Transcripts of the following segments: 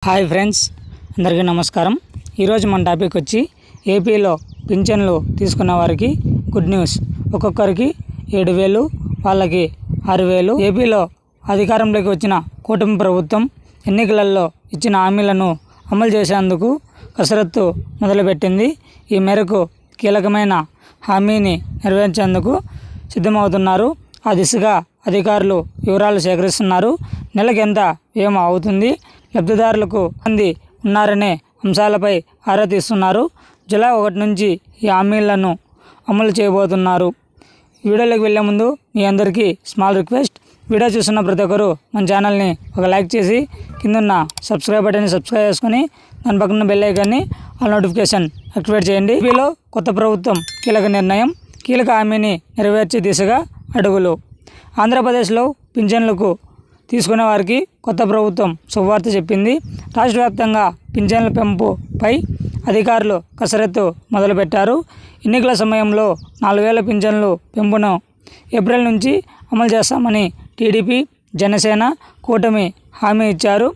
Hi friends, అందరికీ నమస్కారం. ఈరోజు మన టాపిక్ వచ్చి ఏపీలో పింఛన్లు తీసుకున్న వారికి గుడ్ న్యూస్. ఒక్కొక్కరికి 7,000, వాళ్ళకి 6,000. ఏపీలో అధికారంలోకి వచ్చిన కూటమి ప్రభుత్వం ఎన్నికలలో ఇచ్చిన హామీలను అమలు చేసేందుకు కసరత్తు మొదలుపెట్టింది. ఈ మేరకు కీలకమైన హామీని నెరవేర్చేందుకు సిద్ధమవుతున్నారు. ఆ దిశగా అధికారులు వివరాలు సేకరిస్తున్నారు. నెలకు ఎంత వ్యయం అవుతుంది, లబ్ధిదారులకు మంది ఉన్నారనే అంశాలపై ఆరా తీస్తున్నారు. జూలై 1 నుంచి ఈ హామీలను అమలు చేయబోతున్నారు. వీడియోలోకి వెళ్ళే ముందు మీ అందరికీ స్మాల్ రిక్వెస్ట్, వీడియో చూస్తున్న ప్రతి ఒక్కరు మన ఛానల్ని ఒక లైక్ చేసి కిందన్న సబ్స్క్రైబ్ బటన్ని సబ్స్క్రైబ్ చేసుకొని దాని పక్కన బెల్ ఐకాన్ని ఆల్ నోటిఫికేషన్ యాక్టివేట్ చేయండి. వీలో కొత్త ప్రభుత్వం కీలక నిర్ణయం, కీలక హామీని నెరవేర్చే దిశగా అడుగులు. ఆంధ్రప్రదేశ్లో పింఛన్లకు తీసుకునే వారికి కొత్త ప్రభుత్వం శుభవార్త చెప్పింది. రాష్ట్ర వ్యాప్తంగా పింఛన్ల పెంపుపై అధికారులు కసరత్తు మొదలుపెట్టారు. ఎన్నికల సమయంలో 4,000 పింఛన్లు పెంపును ఏప్రిల్ నుంచి అమలు చేస్తామని టీడీపీ, జనసేన కూటమి హామీ ఇచ్చారు.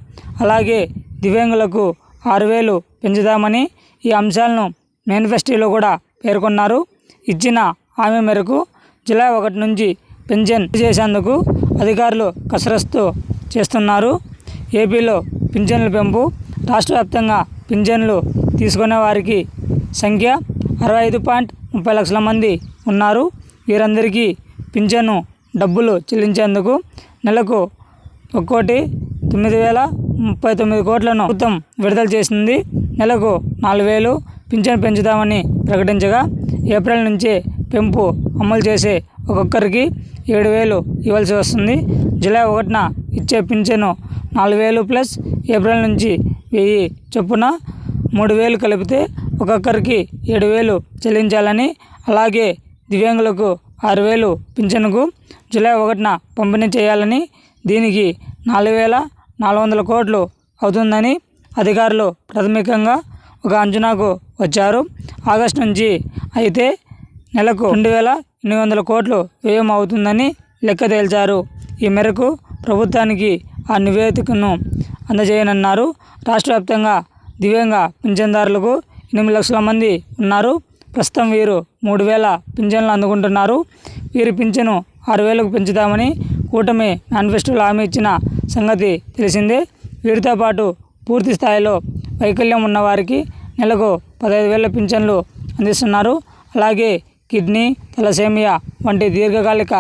అలాగే దివ్యాంగులకు 6,000 పెంచుదామని ఈ అంశాలను మేనిఫెస్టోలో కూడా పేర్కొన్నారు. ఇచ్చిన హామీ మేరకు జూలై 1 నుంచి పింఛన్ చేసేందుకు అధికారులు కసరత్తు చేస్తున్నారు. ఏపీలో పింఛన్ల పెంపు. రాష్ట్ర వ్యాప్తంగా పింఛన్లు తీసుకునే వారికి సంఖ్య 65.30 లక్షల మంది ఉన్నారు. వీరందరికీ పింఛను డబ్బులు చెల్లించేందుకు నెలకు ఒక్కోటి 9,039 కోట్లను ప్రభుత్వం విడుదల చేసింది. నెలకు 4,000 పింఛను పెంచుదామని ప్రకటించగా ఏప్రిల్ నుంచే పెంపు అమలు చేసే ఒక్కొక్కరికి 7,000 ఇవ్వాల్సి వస్తుంది. జూలై 1న ఇచ్చే పింఛను 4,000 ప్లస్ ఏప్రిల్ నుంచి 1,000 చొప్పున 3,000 కలిపితే ఒక్కొక్కరికి 7,000 చెల్లించాలని, అలాగే దివ్యాంగులకు 6,000 పింఛనుకు జూలై 1న పంపిణీ చేయాలని, దీనికి 4,400 కోట్లు అవుతుందని అధికారులు ప్రాథమికంగా ఒక అంచనాకు వచ్చారు. ఆగస్టు నుంచి అయితే నెలకు 2,800 కోట్లు వ్యయం అవుతుందని లెక్క తేల్చారు. ఈ మేరకు ప్రభుత్వానికి ఆ నివేదికను అందజేయనున్నారు. రాష్ట్ర వ్యాప్తంగా దివ్యాంగ పింఛన్దారులకు 8 లక్షల మంది ఉన్నారు. ప్రస్తుతం వీరు 3,000 పింఛన్లు అందుకుంటున్నారు. వీరి పింఛను 6,000కు పెంచుతామని కూటమి మేనిఫెస్టోలో హామీ ఇచ్చిన సంగతి తెలిసిందే. వీరితో పాటు పూర్తి స్థాయిలో వైకల్యం ఉన్నవారికి నెలకు 15,000 పింఛన్లు అందిస్తున్నారు. అలాగే కిడ్నీ, తలసేమియా వంటి దీర్ఘకాలిక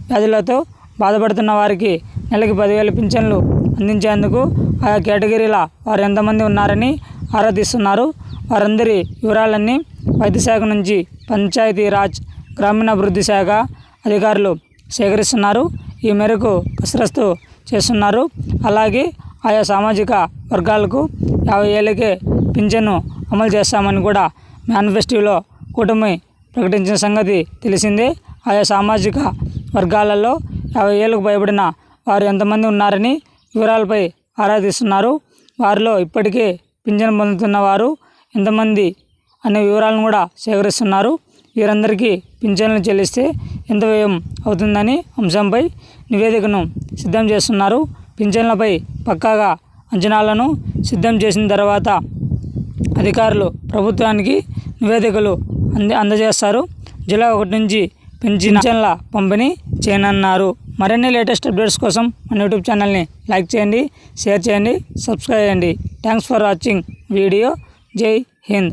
వ్యాధులతో బాధపడుతున్న వారికి నెలకి 10,000 పింఛన్లు అందించేందుకు ఆయా కేటగిరీల వారు ఎంతమంది ఉన్నారని ఆరా తీస్తున్నారు. వారందరి వివరాలన్నీ వైద్య శాఖ నుంచి పంచాయతీరాజ్, గ్రామీణాభివృద్ధి శాఖ అధికారులు సేకరిస్తున్నారు. ఈ మేరకు కసరత్తు చేస్తున్నారు. అలాగే ఆయా సామాజిక వర్గాలకు 50 ఏళ్ళకే పింఛను అమలు చేస్తామని కూడా మేనిఫెస్టోలో కూటమి ప్రకటించిన సంగతి తెలిసిందే. ఆయా సామాజిక వర్గాలలో 50 ఏళ్ళకు పైబడిన వారు ఎంతమంది ఉన్నారని వివరాలపై ఆరా తీస్తున్నారు. వారిలో ఇప్పటికే పింఛను పొందుతున్న వారు ఎంతమంది అనే వివరాలను కూడా సేకరిస్తున్నారు. వీరందరికీ పింఛన్లు చెల్లిస్తే ఎంత వ్యయం అవుతుందని అంశంపై నివేదికను సిద్ధం చేస్తున్నారు. పింఛన్లపై పక్కాగా అంచనాలను సిద్ధం చేసిన తర్వాత అధికారులు ప్రభుత్వానికి నివేదికలు అందజేస్తారు. జూలై 1 నుంచి పింఛన్ల పంపిణీ చేయనున్నారు. మరిన్ని లేటెస్ట్ అప్డేట్స్ కోసం మన యూట్యూబ్ ఛానల్ని లైక్ చేయండి, షేర్ చేయండి, సబ్స్క్రైబ్ చేయండి. Thanks for watching video. జై హింద్.